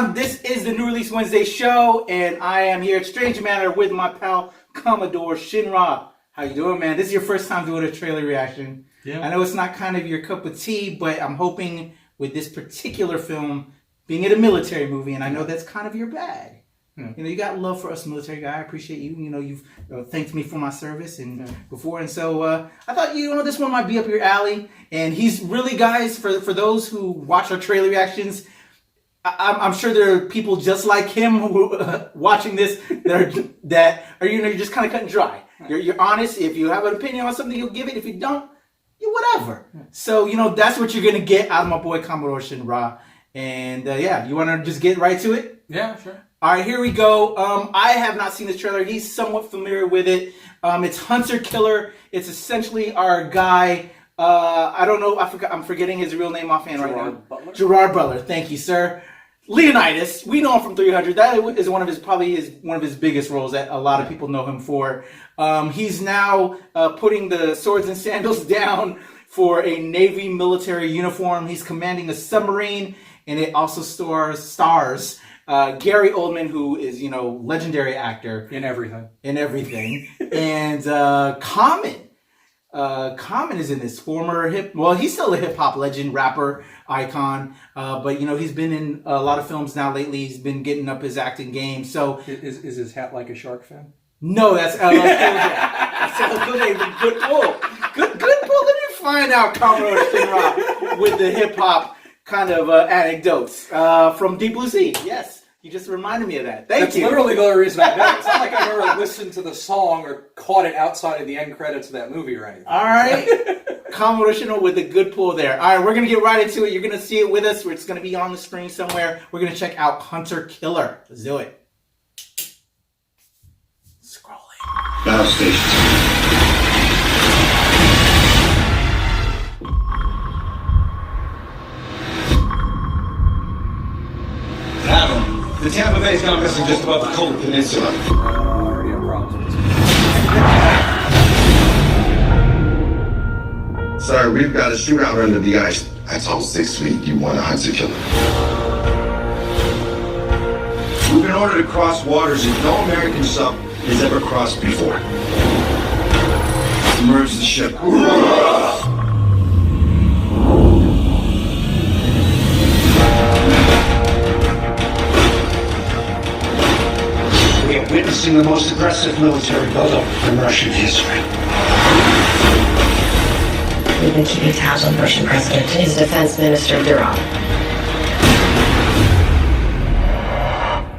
everyone. This is the New Release Wednesday show, and I am here at Strange Manor with my pal Commodore Shinra. How you doing, man? This is your first time doing a trailer reaction. Yeah. I know it's not kind of your cup of tea, but I'm hoping with this particular film being in a military movie, and I know that's kind of your bag. Yeah. You know, you got love for us military guy. I appreciate you. You know, you've thanked me for my service and before, and so I thought this one might be up your alley. And he's really, guys, for those who watch our trailer reactions, I'm sure there are people just like him who watching this that are you're just kind of cut and dry. You're honest. If you have an opinion on something, you'll give it. If you don't, you whatever. So that's what you're gonna get out of my boy Commodore Shinra. And you want to just get right to it? Yeah, sure. All right, here we go. I have not seen this trailer. He's somewhat familiar with it. It's Hunter Killer. It's essentially our guy. I don't know. I'm forgetting his real name offhand right now. Butler? Gerard Butler. Thank you, sir. Leonidas. We know him from 300. That is one of his biggest roles that a lot of people know him for. He's now putting the swords and sandals down for a Navy military uniform. He's commanding a submarine, and it also stars Gary Oldman, who is, legendary actor. In everything. And Common. Common is in this he's still a hip hop legend, rapper, icon. But he's been in a lot of films now lately. He's been getting up his acting game. So Is his hat like a shark fin? no, that's LL Cool J. That's LL Cool J. Good pull. Good pull. Let me find out Commodore Shinra with the hip hop kind of anecdotes from Deep Blue Sea. Yes, you just reminded me of that. Thank That's you. literally the only reason I know. It's not like I've ever listened to the song or caught it outside of the end credits of that movie or anything. All right. Commodore Shinra with a good pull there. All right, we're going to get right into it. You're going to see it with us. It's going to be on the screen somewhere. We're going to check out Hunter Killer. Let's do it. Scrolling. Battle stations. Adam, the Tampa Bay's gone missing just above the Cold Peninsula. Already have problems. Sir, we've got a shootout under the ice. I told 6th Fleet you want a Hunter Killer. We've been ordered to cross waters that no American sub has ever crossed before. Submerge the ship. We are witnessing the most aggressive military buildup in Russian history. We've been keeping tabs on the Russian president and his defense minister, Durov.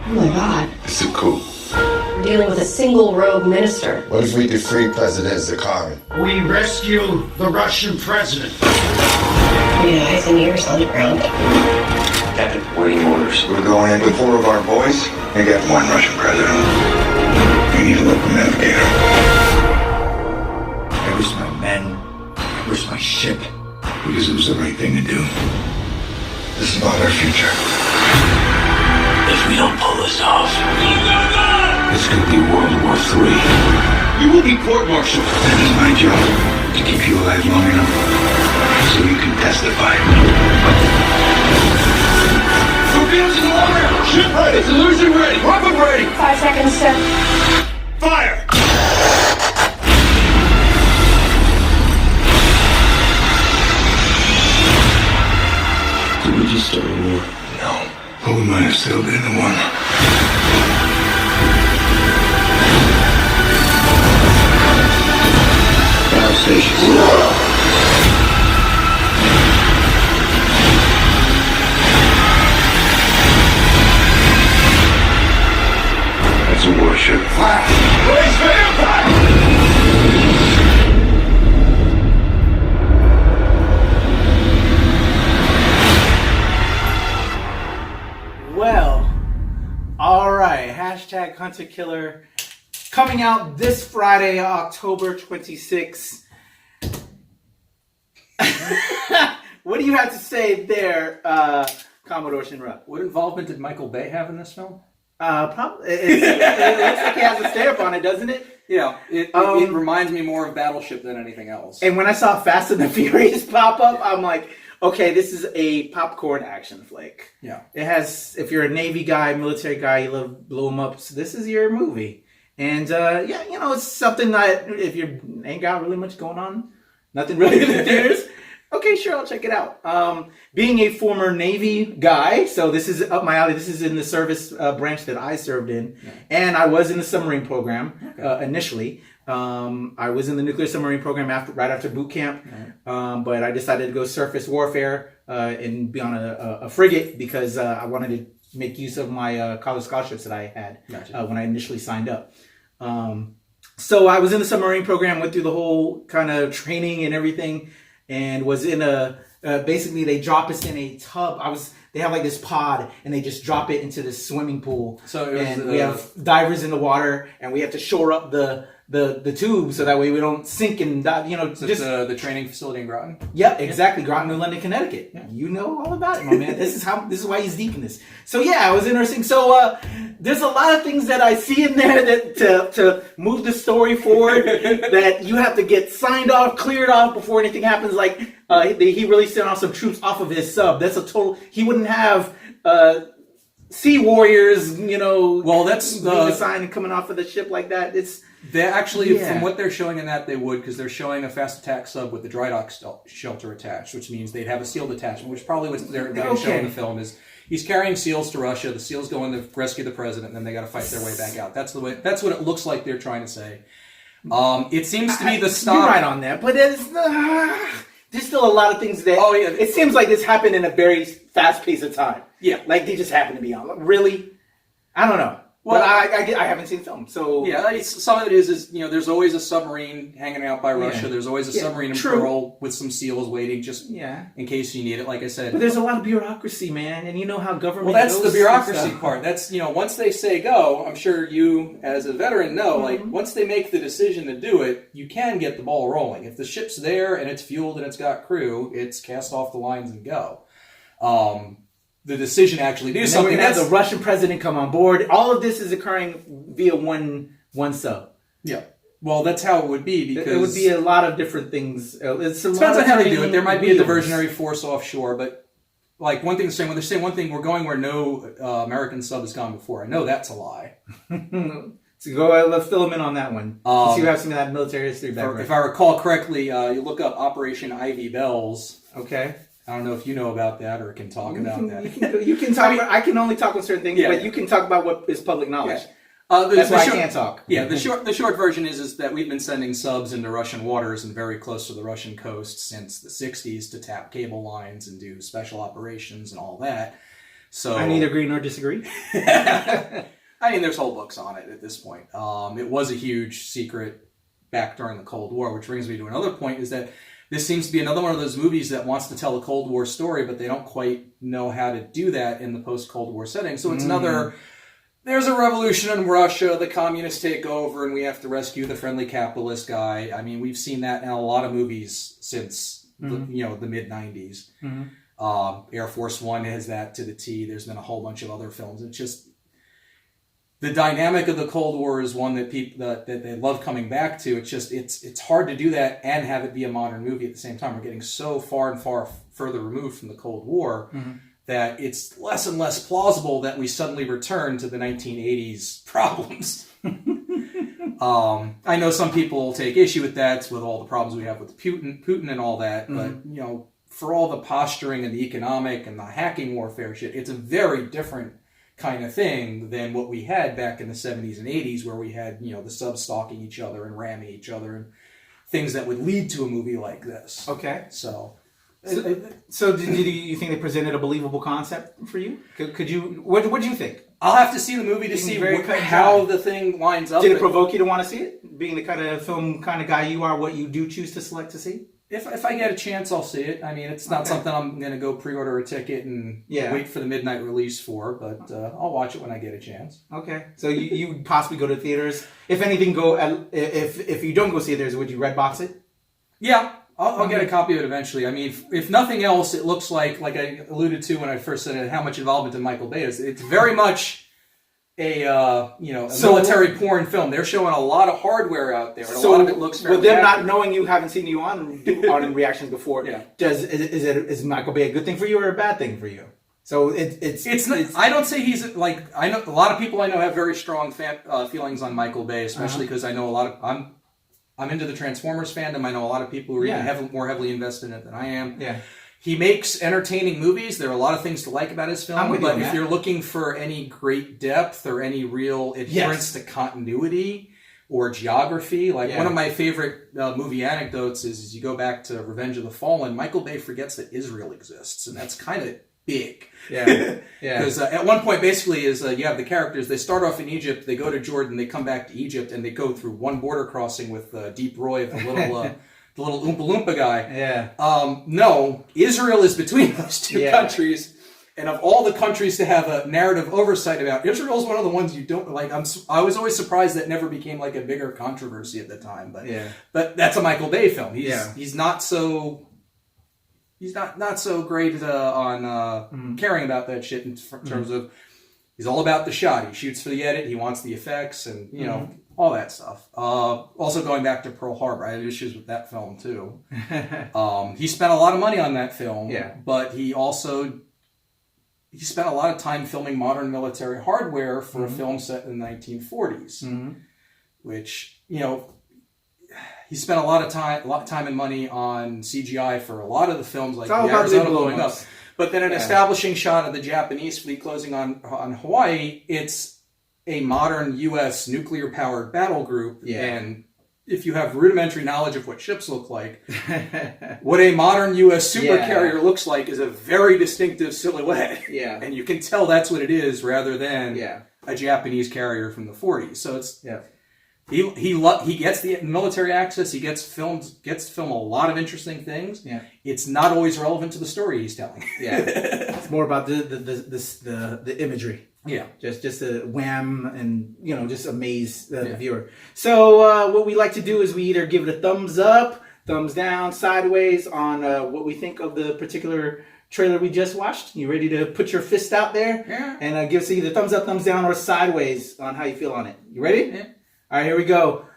Oh my god. It's a coup. We're dealing with a single rogue minister. What if we defeat President Zakharin? We rescue the Russian president. We need eyes and ears on the ground. Captain, waiting orders. We're going in with 4 of our boys and get 1 Russian president. We need a local navigator. I wish my men, I wish my ship, because it was the right thing to do. This is about our future. If we don't pull this off, it's gonna be World War III. You will be court-martialed. That is my job, to keep you alive long enough so you can testify. Torpedoes in the water! Ship ready! Solution ready! Weapon ready! 5 seconds, sir. Fire! Did we just start a war? No. But we might have sailed into one. Battle stations. That's a warship. Raise for impact! Well, all right. Hashtag Hunter Killer coming out this Friday, October 26th. What do you have to say there, Commodore Shinra? What involvement did Michael Bay have in this film? Probably. It looks like he has a stamp on it, doesn't it? It reminds me more of Battleship than anything else. And when I saw Fast and the Furious pop up, I'm like, okay, this is a popcorn action flick. Yeah. It has, if you're a Navy guy, military guy, you love blow them up. So this is your movie. And yeah, you know, it's something that if you ain't got really much going on, nothing really in the theaters, okay, sure, I'll check it out. Being a former Navy guy, so this is up my alley. This is in the service branch that I served in. And I was in the submarine program initially. I was in the nuclear submarine program right after boot camp, but I decided to go surface warfare and be on a frigate because I wanted to make use of my college scholarships that I had when I initially signed up. So I was in the submarine program, went through the whole kind of training and everything, and was in basically they drop us in a tub. They have like this pod, and they just drop it into the swimming pool. So it was, and we have divers in the water, and we have to shore up the tube so that way we don't sink and die, you know. Is just the training facility in Groton? Yeah, exactly. Groton, New London, Connecticut. Yeah. You know all about it, my man. This is why he's deep in this. So yeah, it was interesting. So there's a lot of things that I see in there that to move the story forward that you have to get signed off, cleared off before anything happens. Like he really sent off some troops off of his sub. That's a total. He wouldn't have sea warriors, you know. Well, that's being assigned and coming off of the ship like that. It's. They actually, from what they're showing in that, they would, because they're showing a fast attack sub with the dry dock shelter attached, which means they'd have a SEAL detachment, which probably what they're showing in the film is he's carrying SEALs to Russia. The SEALs go in to rescue the president, and then they got to fight their way back out. That's what it looks like they're trying to say. It seems to be the stop. You're right on that, but there's still a lot of things that. Oh yeah, it seems like this happened in a very fast pace of time. Yeah, like they just happen to be on. Really, I don't know. Well, but I haven't seen film, so yeah. Some of it is you know there's always a submarine hanging out by Russia. There's always a submarine in Pearl with some SEALs waiting just in case you need it. Like I said, but there's a lot of bureaucracy, man, and you know how government. Well, that's the bureaucracy part. That's once they say go, I'm sure you as a veteran know. Like once they make the decision to do it, you can get the ball rolling. If the ship's there and it's fueled and it's got crew, it's cast off the lines and go. The decision to actually do something. That's the Russian president come on board. All of this is occurring via one sub. Yeah. Well, that's how it would be because it would be a lot of different things. It depends on how they do it. There might be a diversionary force offshore, but like one thing when they're saying one thing, we're going where no American sub has gone before. I know that's a lie. So let's fill them in on that one. Since you have some of that military history background. If I recall correctly, you look up Operation Ivy Bells. Okay. I don't know if you know about that or can talk about that. You can talk. I can only talk on certain things, but you can talk about what is public knowledge. Yeah. That's why I can't talk. Yeah, the short version is that we've been sending subs into Russian waters and very close to the Russian coast since the 60s to tap cable lines and do special operations and all that. So I neither agree nor disagree. I mean, there's whole books on it at this point. It was a huge secret back during the Cold War, which brings me to another point, is that this seems to be another one of those movies that wants to tell a Cold War story, but they don't quite know how to do that in the post-Cold War setting. So it's another, there's a revolution in Russia, the communists take over, and we have to rescue the friendly capitalist guy. I mean, we've seen that in a lot of movies since the mid-90s. Air Force One has that to the T. There's been a whole bunch of other films. It's just the dynamic of the Cold War is one that people that they love coming back to. It's just it's hard to do that and have it be a modern movie at the same time. We're getting so far further removed from the Cold War that it's less and less plausible that we suddenly return to the 1980s problems. I know some people take issue with that, with all the problems we have with Putin and all that, but for all the posturing and the economic and the hacking warfare shit, it's a very different kind of thing than what we had back in the 70s and 80s, where we had, the subs stalking each other and ramming each other and things that would lead to a movie like this. Okay. So did you think they presented a believable concept for you? Could you? What do you think? I'll have to see the movie to see how the thing lines up. Did it provoke you to want to see it? Being the kind of film kind of guy you are, what you do choose to select to see? If I get a chance, I'll see it. I mean, it's not something I'm going to go pre-order a ticket and wait for the midnight release for, but I'll watch it when I get a chance. Okay. So you would possibly go to theaters. If anything, if you don't go see theaters, would you Redbox it? Yeah, I'll get a copy of it eventually. I mean, if nothing else, it looks like I alluded to when I first said it, how much involvement in Michael Bay is. It's very much a military porn film. They're showing a lot of hardware out there, and a lot of it looks fairly with them not accurate. knowing you, haven't seen you on reactions before. Yeah. Is Michael Bay a good thing for you or a bad thing for you? So It's not, I don't say he's like, I know a lot of people I know have very strong feelings on Michael Bay, especially because I know a lot of I'm into the Transformers fandom. I know a lot of people who are even more heavily invested in it than I am. Yeah. He makes entertaining movies. There are a lot of things to like about his film, but if you're looking for any great depth or any real adherence to continuity or geography, like one of my favorite movie anecdotes is you go back to Revenge of the Fallen, Michael Bay forgets that Israel exists, and that's kind of big. Yeah. Because at one point, basically, you have the characters, they start off in Egypt, they go to Jordan, they come back to Egypt, and they go through one border crossing with Deep Roy, the little... the little Oompa Loompa guy. Yeah. No, Israel is between those two countries. And of all the countries to have a narrative oversight about, Israel is one of the ones you don't like. I was always surprised that never became like a bigger controversy at the time. But that's a Michael Bay film. He's not so great on caring about that shit in terms of, he's all about the shot. He shoots for the edit. He wants the effects and, you know, all that stuff. Also going back to Pearl Harbor, I had issues with that film too. He spent a lot of money on that film, but he spent a lot of time filming modern military hardware for a film set in the 1940s, which, you know, he spent a lot of time and money on CGI for a lot of the films, like the Arizona blowing up. But then an establishing shot of the Japanese fleet closing on Hawaii, it's a modern U.S. nuclear-powered battle group, and if you have rudimentary knowledge of what ships look like, what a modern U.S. supercarrier looks like is a very distinctive silhouette. Yeah. And you can tell that's what it is rather than a Japanese carrier from the 40s. So it's he gets the military access. He gets to film a lot of interesting things. Yeah. It's not always relevant to the story he's telling. It's more about the imagery. Yeah, just a wham and, you know, just amaze the viewer. So what we like to do is we either give it a thumbs up, thumbs down, sideways on what we think of the particular trailer we just watched. You ready to put your fist out there? Yeah. And give us either thumbs up, thumbs down, or sideways on how you feel on it. You ready? Yeah. All right, here we go.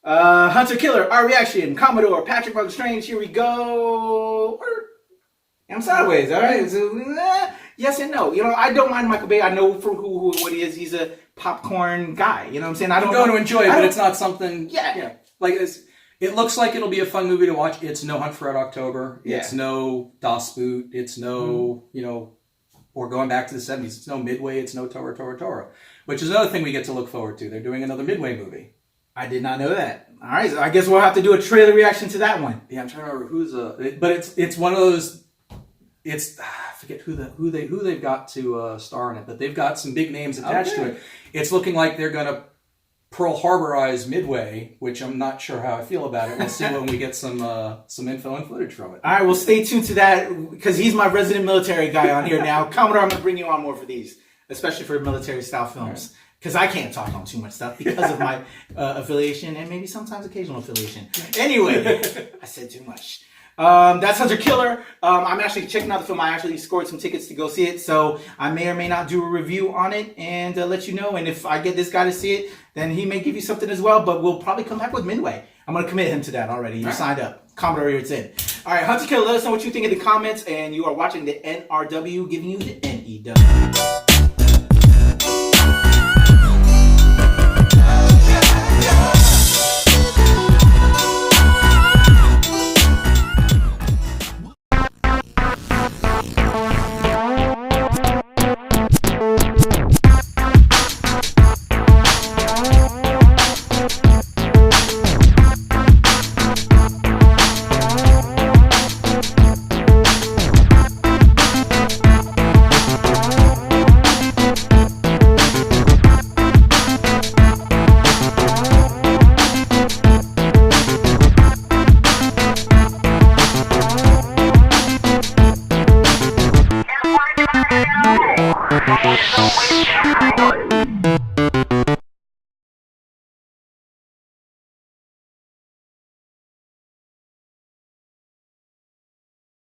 Hunter Killer, our reaction. Commodore, Patrick Michael Strange, here we go. I'm sideways, all right? So, yes and no. You know, I don't mind Michael Bay. I know for what he is. He's a popcorn guy. You know what I'm saying? I don't go to enjoy it, but it's not something... Yeah. Like, it looks like it'll be a fun movie to watch. It's no Hunt for Red October. Yeah. It's no Das Boot. It's no, you know, or going back to the 70s. It's no Midway. It's no Tora. Which is another thing we get to look forward to. They're doing another Midway movie. I did not know that. All right, so I guess we'll have to do a trailer reaction to that one. Yeah, I'm trying to remember who's... But it's one of those... It's I forget who they've got to star in it, but they've got some big names attached to it. It's looking like they're going to Pearl Harborize Midway, which I'm not sure how I feel about it. We'll see when we get some info and footage from it. All right, well, stay tuned to that because he's my resident military guy on here now. Commodore, I'm going to bring you on more for these, especially for military-style films. Because I can't talk on too much stuff because of my affiliation and maybe sometimes occasional affiliation. Anyway, I said too much. That's Hunter Killer. I'm actually checking out the film. I actually scored some tickets to go see it, so I may or may not do a review on it and let you know. And if I get this guy to see it, then he may give you something as well, but we'll probably come back with Midway. I'm going to commit him to that already. You signed up. Commodore, it's in. All right, Hunter Killer, let us know what you think in the comments, and you are watching the NRW giving you the NEW. Don't wait,